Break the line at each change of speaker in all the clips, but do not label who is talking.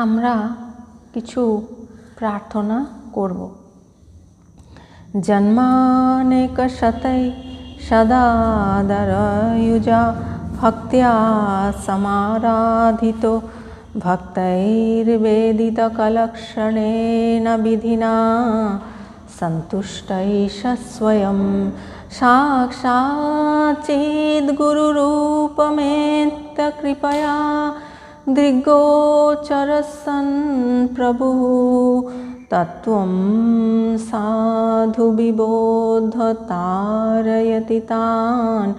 আমরা কিছু প্রার্থনা করব। জন্মানেক শতৈ সদাদরয়ুজা ভক্ত্যা সমারাধিতো ভক্তৈর্বেদিত কলক্ষণেন বিধিনা সন্তুষ্টৈষ স্বয়ং সাক্ষাৎ চিদ্গুরুরূপমেত্য কৃপয়া দৃগ্গোচরসन् প্রভুঃ তত্ত্বं সাধু বিবোধ্য তারয়তি তাन्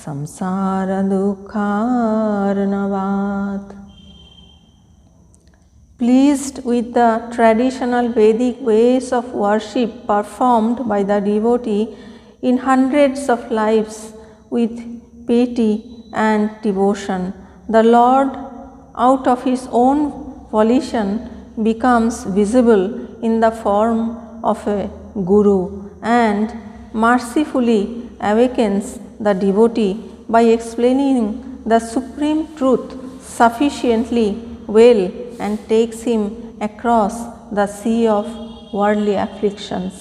संसार दुःखार्णवात्. Pleased with the traditional Vedic ways of worship performed by the devotee in hundreds of lives with piety and devotion, the Lord, out of his own volition, becomes visible in the form of a guru and mercifully awakens the devotee by explaining the supreme truth sufficiently well and takes him across the sea of worldly afflictions.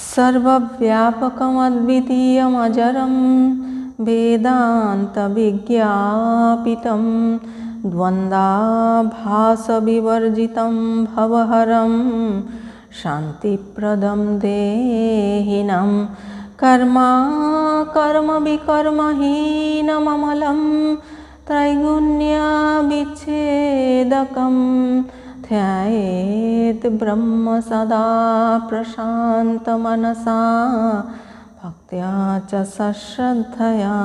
Sarvavyapakam advitiyam ajaram vedanta vigyapitam dvandabhasa vivarjitam bhavaharam shantipradam dehinam Karma कर्म विकर्महीनम् अमलं त्रैगुण्यविच्छेदकं ध्यायेत् ब्रह्म सदा प्रशान्तमनसा भक्त्या च सश्रद्धया.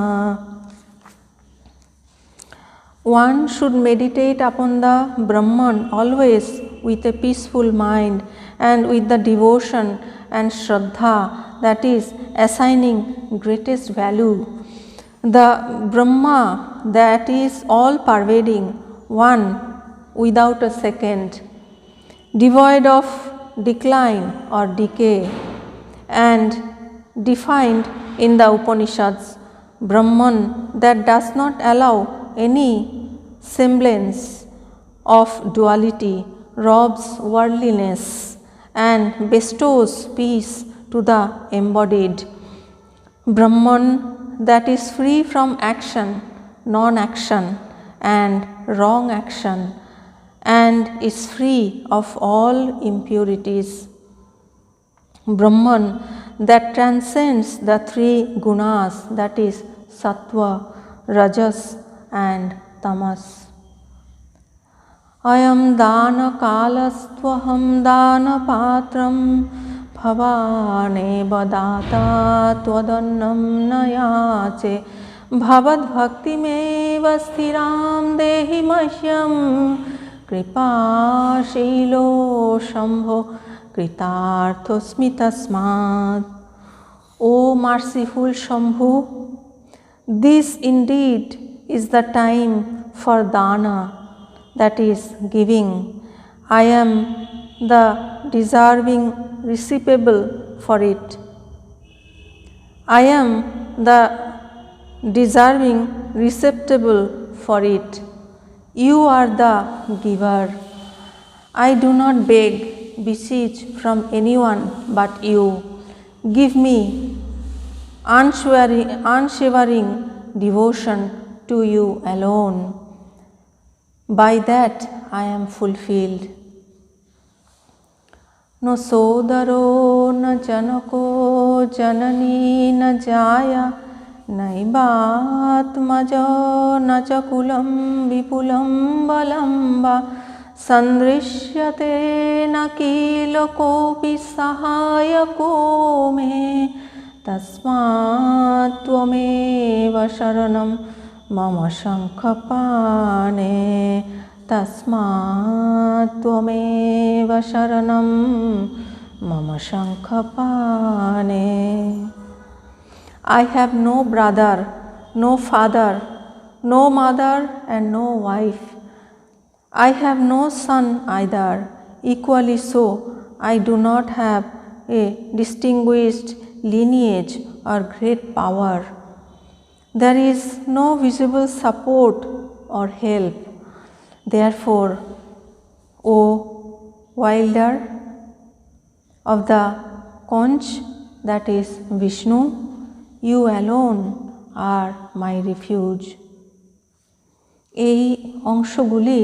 One should meditate upon the Brahman always with a peaceful mind and with the devotion and shraddha, that is, assigning greatest value. The Brahma that is all pervading, one without a second, devoid of decline or decay, and defined in the Upanishads, Brahman that does not allow any semblance of duality, robs worldliness and bestows peace to the embodied. Brahman that is free from action, non-action and wrong action, and is free of all impurities. Brahman that transcends the three gunas, that is sattva, rajas and tamas. Ayam dana kalastvaham dana patram भवाने बदाता त्वदन्नं न याचे भवद्भक्तिमेव स्थिरां देहि मह्यं कृपाशीलो शम्भो कृतार्थोऽस्मि तस्मात्. O merciful Shambhu, this indeed is the time for dana, that is giving. I am the deserving recipiable for it. I am the deserving receptacle for it. You are the giver. I do not beg, beseech from anyone but you. Give me unshivering devotion to you alone. By that I am fulfilled. No sodaro na janako janani na jaya naibatmaja na chakulam vipulam balamba sandrishyate na kilokopi sahayako me tasmat tvameva sharanam mama shankhapane tasmat tvameva sharanam mama shankhapane. I have no brother, no father, no mother and no wife. I have no son either. Equally so, I do not have a distinguished lineage or great power. There is no visible support or help. Therefore, O wielder of the conch, that is Vishnu, you alone are my refuge. এই অংশগুলি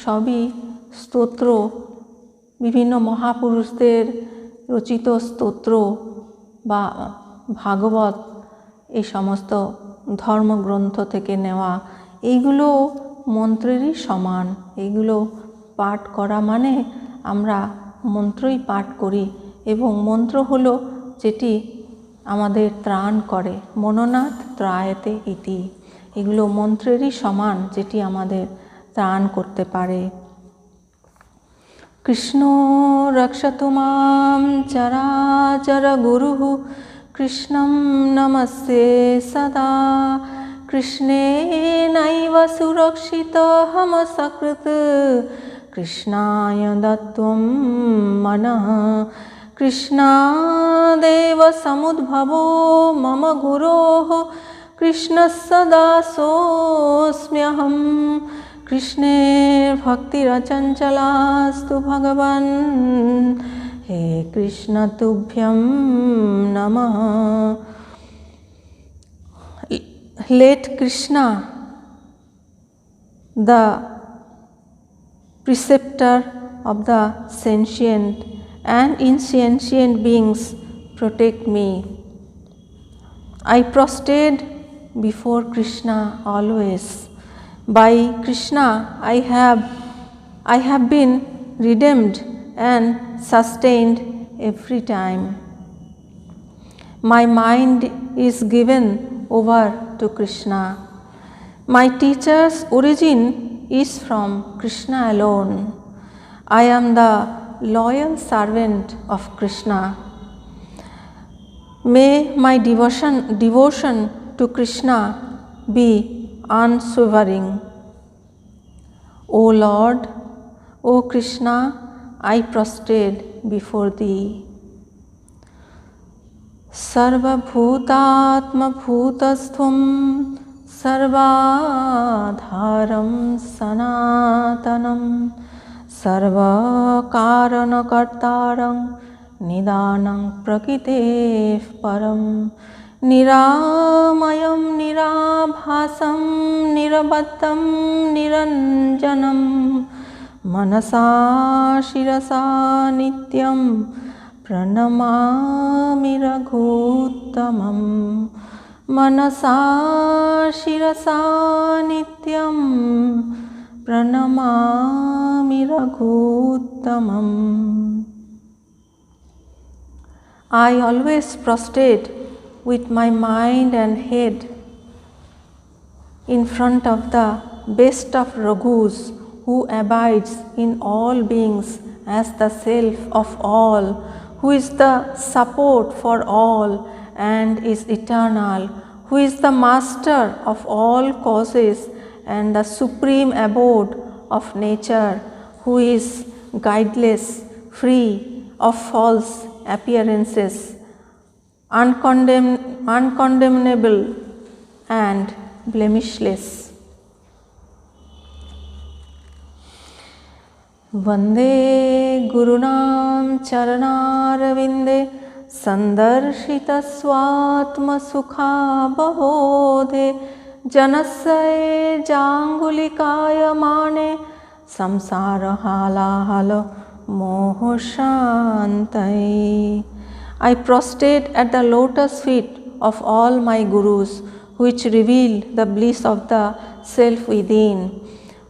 সবই স্তোত্র, বিভিন্ন মহাপুরুষদের রচিত স্তোত্র বা ভাগবত, এই সমস্ত ধর্মগ্রন্থ থেকে নেওয়া। এইগুলো মন্ত্রেরই সমান। এইগুলো পাঠ করা মানে আমরা মন্ত্রই পাঠ করি, এবং মন্ত্র হলো যেটি আমাদের ত্রাণ করে। মননাথ ত্রায়তে ইতি, এগুলো মন্ত্রেরই সমান যেটি আমাদের ত্রাণ করতে পারে। কৃষ্ণ রক্ষতু মাম চরাচর গুরুঃ কৃষ্ণং নমস্যে সদা। কৃষ্ণেনৈব সুরক্ষিতোऽহম সকৃৎ কৃষ্ণায় দত্তং মনঃ। কৃষ্ণাদেব সমুদ্ভবো মম গুরোঃ কৃষ্ণস্য দাসোऽস্ম্যহম। কৃষ্ণে ভক্তিরচঞ্চলাস্তু ভগবन्, হে কৃষ্ণ তুভ্যং নমঃ। Let Krishna, the preceptor of the sentient and insentient beings, protect me. I prostrate before Krishna always. By Krishna I have been redeemed and sustained every time. My mind is given over to Krishna. My teacher's origin is from Krishna alone. I am the loyal servant of Krishna. May my devotion to Krishna be unswerving. O Lord, O Krishna, I prostrate before Thee. Sarvabhutatma bhutasthvam sarvadharam sanatanam sarvakaranakartaram nidanam prakriteh param niramayam nirabhasam nirabaddham niranjanam manasa shirasa nityam pranamami raghuttamam. Manasa shirasa nityam pranamami raghuttamam. I always prostrate with my mind and head in front of the best of Raghus, who abides in all beings as the self of all, who is the support for all and is eternal, who is the master of all causes and the supreme abode of nature, who is guideless, free of false appearances, uncondemnable and blemishless. Vande Gurunam Charanarvinde Sandarshita Swatma Sukha Babodhe Janasya Jangulikaya Mane Samsara Hala Halo Moho Shantai. I prostrate at the lotus feet of all my gurus, which reveal the bliss of the self within,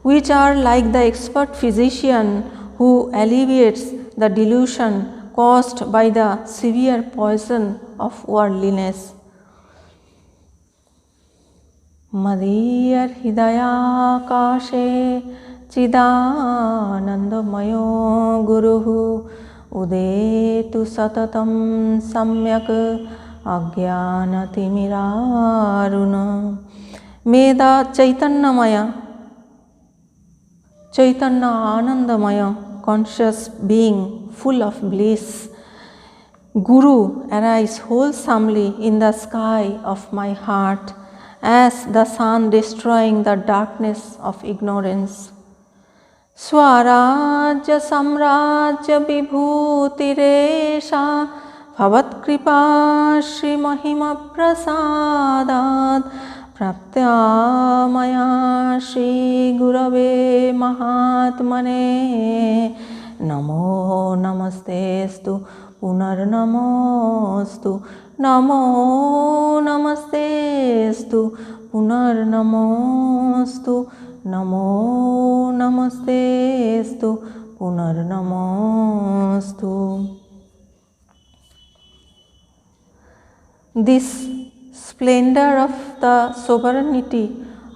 which are like the expert physician who alleviates the delusion caused by the severe poison of worldliness. Madhiyar Hidaya Kashe Chidanandamayo Guruhu Udetu Satatam Samyak Ajnanatimiraruna. May the Chaitanyamaya, Chaitanya Anandamaya, conscious being full of bliss, Guru, arise wholesomely in the sky of my heart as the sun destroying the darkness of ignorance. स्वराज्य साम्राज्य विभूतिरेषा भवत्कृपा श्रीमहिमा प्रसादात् प्राप्त्या मया श्रीगुरवे महात्मने नमो नमस्तेस्तु पुनर्नमोस्तु नमो नमस्तेस्तु पुनर्नमोस्तु नमो नमस्तेस्तु पुनर्नमोस्तु. This splendor of the sovereignty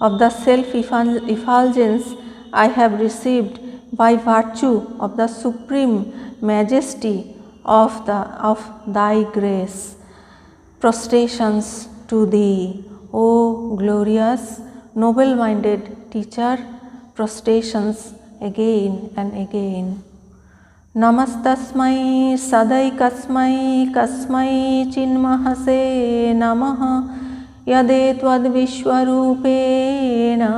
of the self-effulgence I have received by virtue of the supreme majesty of thy grace. Prostrations to thee, O glorious, noble-minded teacher, prostrations again and again. Namastasmai sadaikasmai kasmai chinmahase namaha yadetvad vishwarupena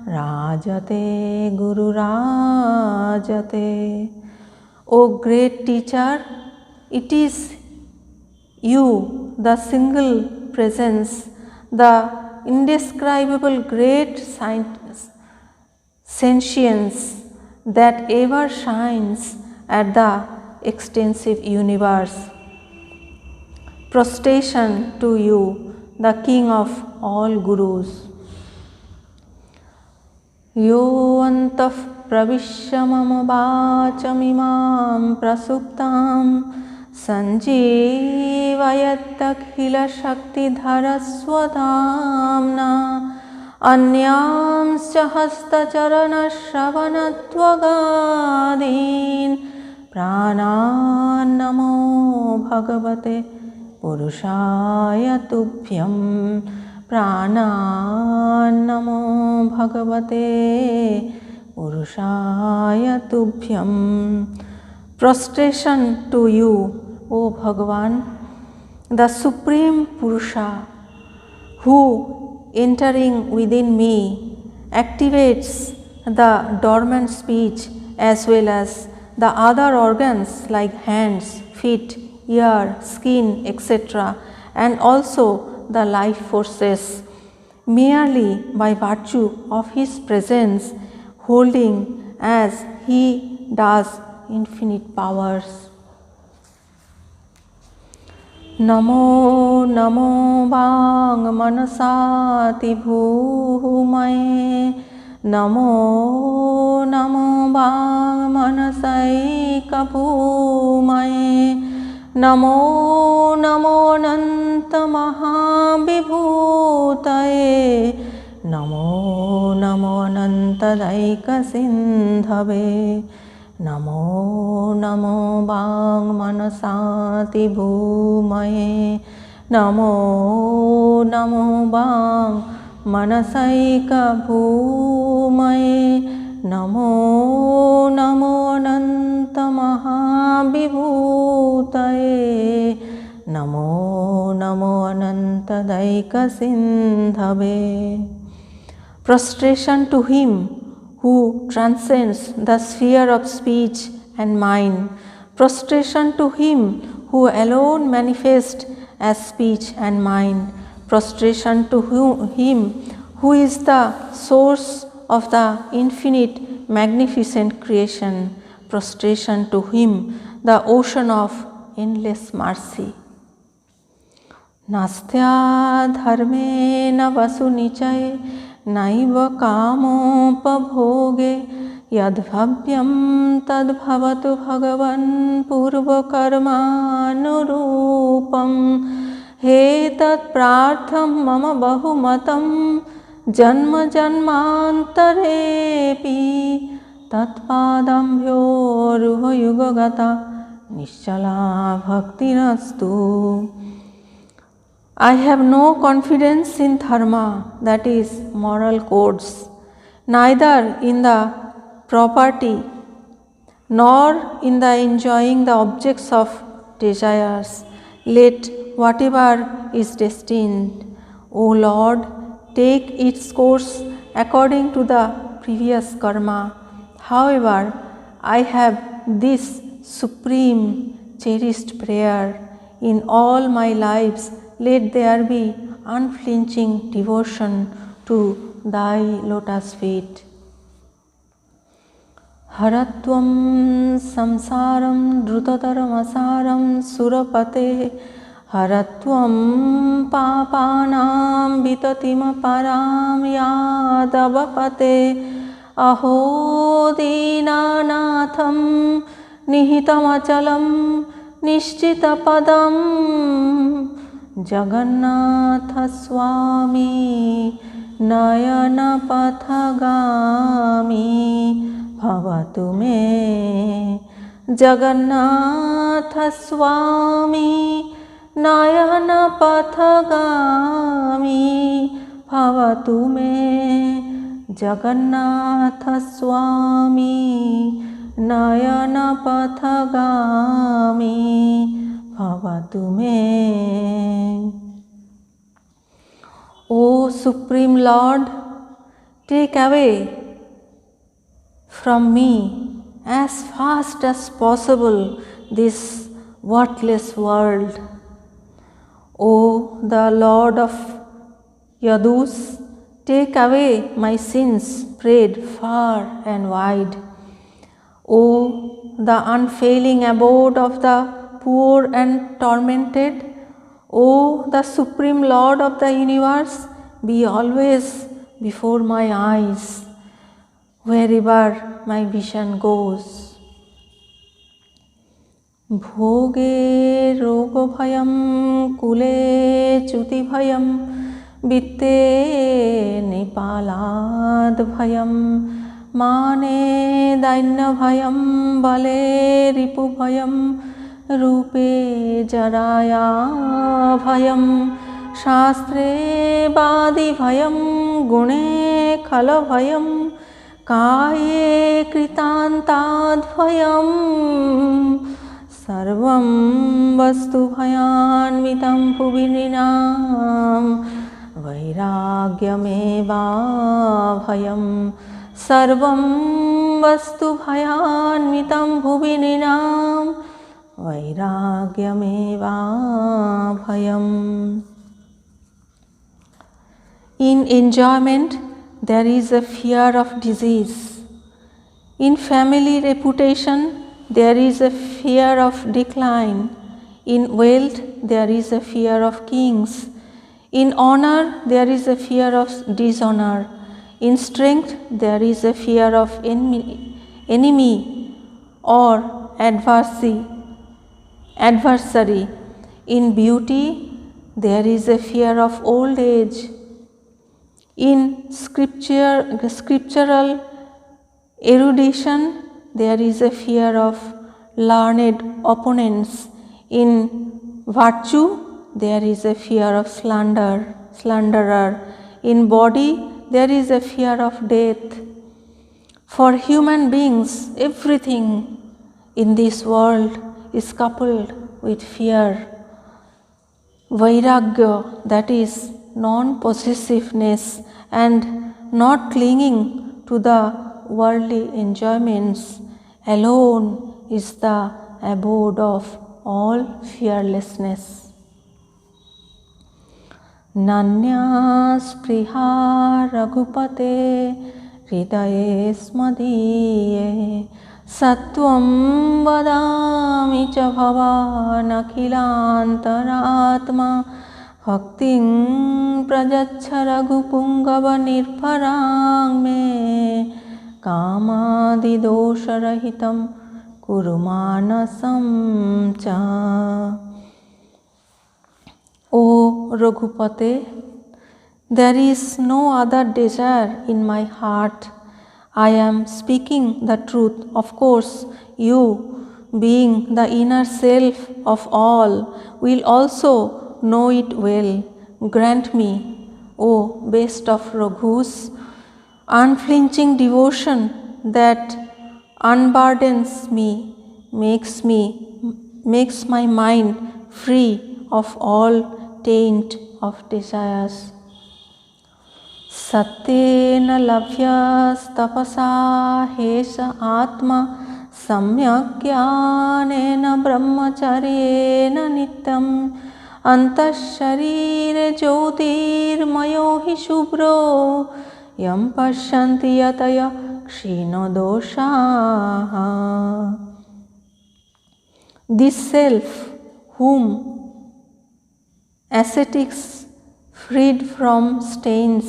rajate guru rajate. O great teacher, it is you, the single presence, the indescribable great sentience that ever shines at the extensive universe. Prostration to you, the King of all Gurus. Yo antah pravishya mama vachamimam prasuptam sanjeevayattakhila shakti dharaswadhamna अन्यांश्च हस्तचरणश्रवणत्वगादीन् प्राणान् नमो भगवते पुरुषाय तुभ्यं प्राणान् नमो भगवते पुरुषाय तुभ्यं. Prostration to you, O Bhagavan, the Supreme Purusha, who entering within me activates the dormant speech as well as the other organs like hands, feet, ear, skin, etc., and also the life forces merely by virtue of his presence, holding as he does infinite powers. Namo Namo वाङ् मनसाति भूमये Namo Namo वाङ् मनसैकभूमये Namo Namo अनन्तमहाविभूतये Namo Namo अनन्तदैकसिन्धवे Namo Namo वाङ् मनसाति भूमये Namo Namo वाङ् मनसैकभूमये Namo Namo अनन्तमहाविभूतये Namo Namo अनन्तदैकसिन्धवे. Prostration to him who transcends the sphere of speech and mind. Prostration to him who alone manifests as speech and mind. Prostration to him who is the source of the infinite magnificent creation. Prostration to him, the ocean of endless mercy. Nastya dharmena vasunichaye नैव कामोपभोगे यद्भव्यं तद्भवतु भगवन् पूर्वकर्मानुरूपम् हे तत्प्रार्थं मम बहुमतं जन्म जन्मान्तरेऽपि तत्पादाम्भ्योरुहयुगगता निश्चला भक्तिरस्तु. I have no confidence in dharma, that is moral codes, neither in the property nor in the enjoying the objects of desires. Let whatever is destined, O Lord, take its course according to the previous karma. However, I have this supreme cherished prayer: in all my lives let there be unflinching devotion to thy lotus feet. Haratvam samsaram drutataram surapate haratvam papanam vitatim param yadavapate aho dinanatham nihitamachalam nishchitapadam Jagannatha Swami Nayana Pathagami Bhavatu me Jagannatha Swami Nayana Pathagami Bhavatu me Jagannatha Swami Nayana Pathagami Bhavatu me. O Supreme Lord, take away from me as fast as possible this worthless world. O the Lord of Yadus, take away my sins spread far and wide. O the unfailing abode of the poor and tormented, O the Supreme Lord of the universe, be always before my eyes, wherever my vision goes. Bhoge rogo bhayam kule chuti bhayam vitte nipalad bhayam mane daina bhayam bale ripu bhayam रूपे जराया भयम शास्त्रे बादि भयम गुणे खल भयम काये कृतांताद भयम सर्वं वस्तु भयान्वितं भुवि नृणां वैराग्यमेवा भयम सर्वं वस्तु भयान्वितं भुवि नृणां Vairagyameva bhayam. In enjoyment, there is a fear of disease. In family reputation, there is a fear of decline. In wealth, there is a fear of kings. In honor, there is a fear of dishonor. In strength, there is a fear of enemy or adversary. In beauty, there is a fear of old age. In scriptural erudition, there is a fear of learned opponents. In virtue, there is a fear of slanderer. In body, there is a fear of death. For human beings, everything in this world is coupled with fear. Vairagya, that is non-possessiveness and not clinging to the worldly enjoyments, alone is the abode of all fearlessness. Nanya spriha raghupate hridaye smadiye Sattvam vadami cha bhavan akhilantaratma bhaktin prajacha raghupungava nirparang me kamadi dosharahitam kurumanasam cha. O Raghupate, there is no other desire in my heart. I am speaking the truth. Of course, you, being the inner self of all, will also know it well. Grant me, O best of Raghus, unflinching devotion that unburdens me, makes my mind free of all taint of desires. सत्येन लभ्यस्तपसा हेष आत्मा सम्यक् ज्ञानेन ब्रह्मचर्येण नित्यम् अन्तःशरीरे ज्योतिर्मयो हि शुभ्रो यं पश्यन्ति यतय क्षीणदोषाः. This self whom ascetics freed from stains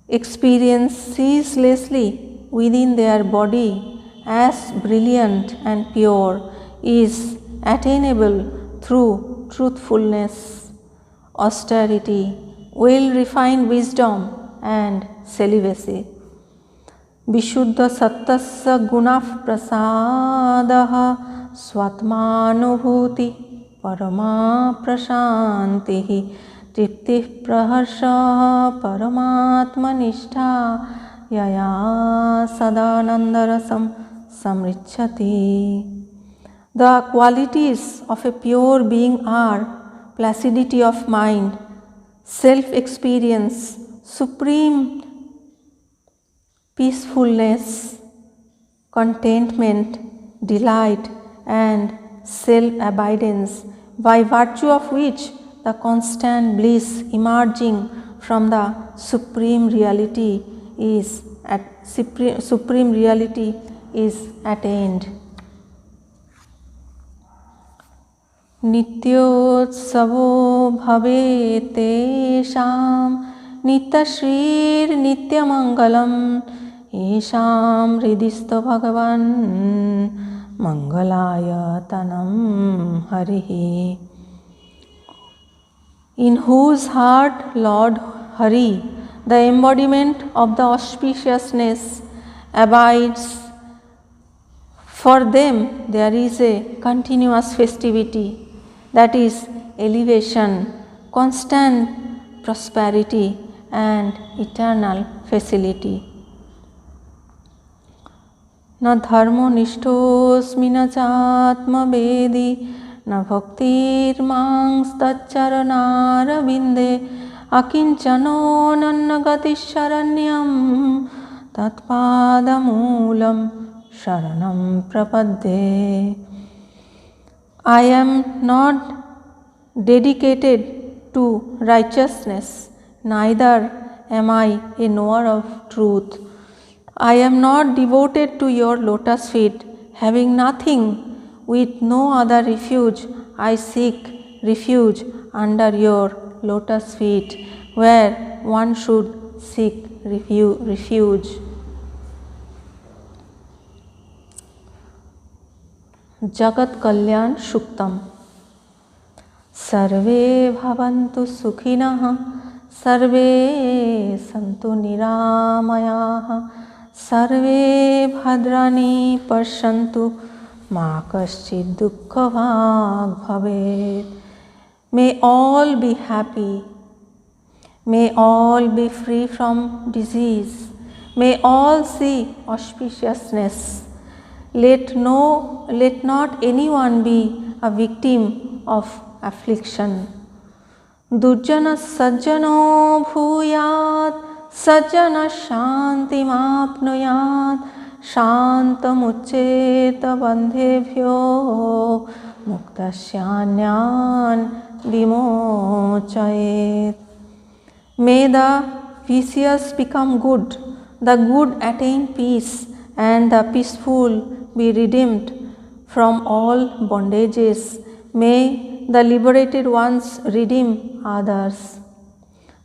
experience ceaselessly within their body as brilliant and pure is attainable through truthfulness, austerity, well-refined wisdom and celibacy. Vishuddha sattasya gunah prasadaha swatmanubhuti parama prashantihi triptih praharsha paramatmanishta yaya sadanandarasam samrichhati. The qualities of a pure being are placidity of mind, self-experience, supreme peacefulness, contentment, delight and self-abidance, by virtue of which the constant bliss emerging from the supreme reality is attained. Nityotsaво bhavet tesham nityashrir nityamangalam esham hridistha bhagavan mangalayatanam harihi. In whose heart Lord Hari, the embodiment of the auspiciousness, abides, for them there is a continuous festivity, that is elevation, constant prosperity and eternal facility. Na dharmo nishtosmi na chatma vedi na bhaktir mangs taccharanarabinde akinchano nannagatisharanyam tatpadamulam sharanam prapadde. I am not dedicated to righteousness, neither am I a knower of truth. I am not devoted to your lotus feet, having nothing, with no other refuge, I seek refuge under your lotus feet, where one should seek refuge. Jagat Kalyan Shuktam. Sarve bhavantu sukhinah, sarve santu niramayaha, sarve bhadrani pashantu ma kaschid dukkha bhag bhavet. May all be happy, may all be free from disease, may all see auspiciousness. Let not anyone be a victim of affliction. Durjana sajjano bhuyat, sajjana shanti mapnuyat, shantamucceta bandhebhyo muktasyanyan vimochayet. May the vicious become good, the good attain peace, and the peaceful be redeemed from all bondages. May the liberated ones redeem others.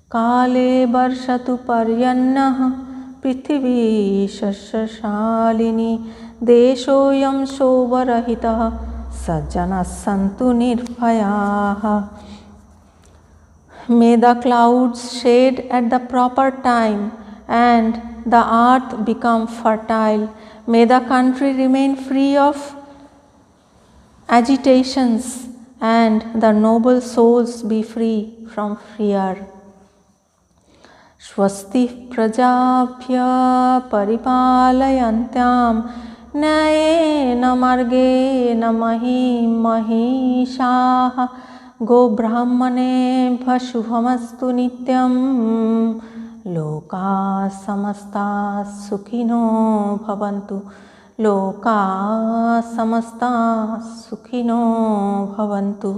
Kale varshatu paryannah prithvi shashalini deshoyam shovarahitah sajjana santu nirbhayaha. May the clouds shade at the proper time and the earth become fertile. May the country remain free of agitations and the noble souls be free from fear. Swasti prajabhya paripalayantyam nyayena margena mahim mahishaha गो ब्राह्मणेभ्यः शुभमस्तु नित्यं लोकाः समस्ताः सुखिनो भवन्तु लोकाः समस्ताः सुखिनो भवन्तु.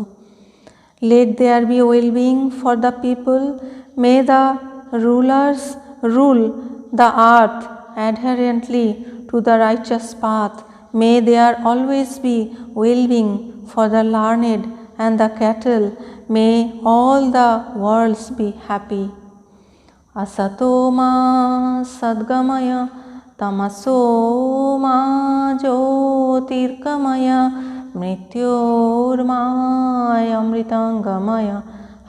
Let there be well-being for the people. May the rulers rule the earth adherently to the righteous path. May there always be well-being for the learned and the cattle. May all the worlds be happy. Asato ma sadgamaya tamaso ma jyotirgamaya mrityormaya amritangamaya.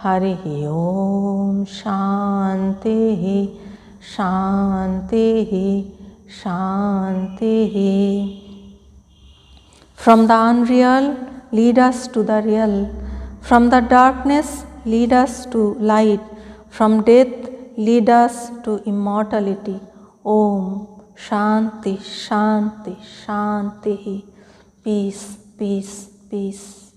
Harihi Om Shantihi Shantihi Shantihi. From the unreal, lead us to the real. From the darkness, lead us to light. From death, lead us to immortality. Om Shanti Shanti Shantihi. Peace, peace, peace.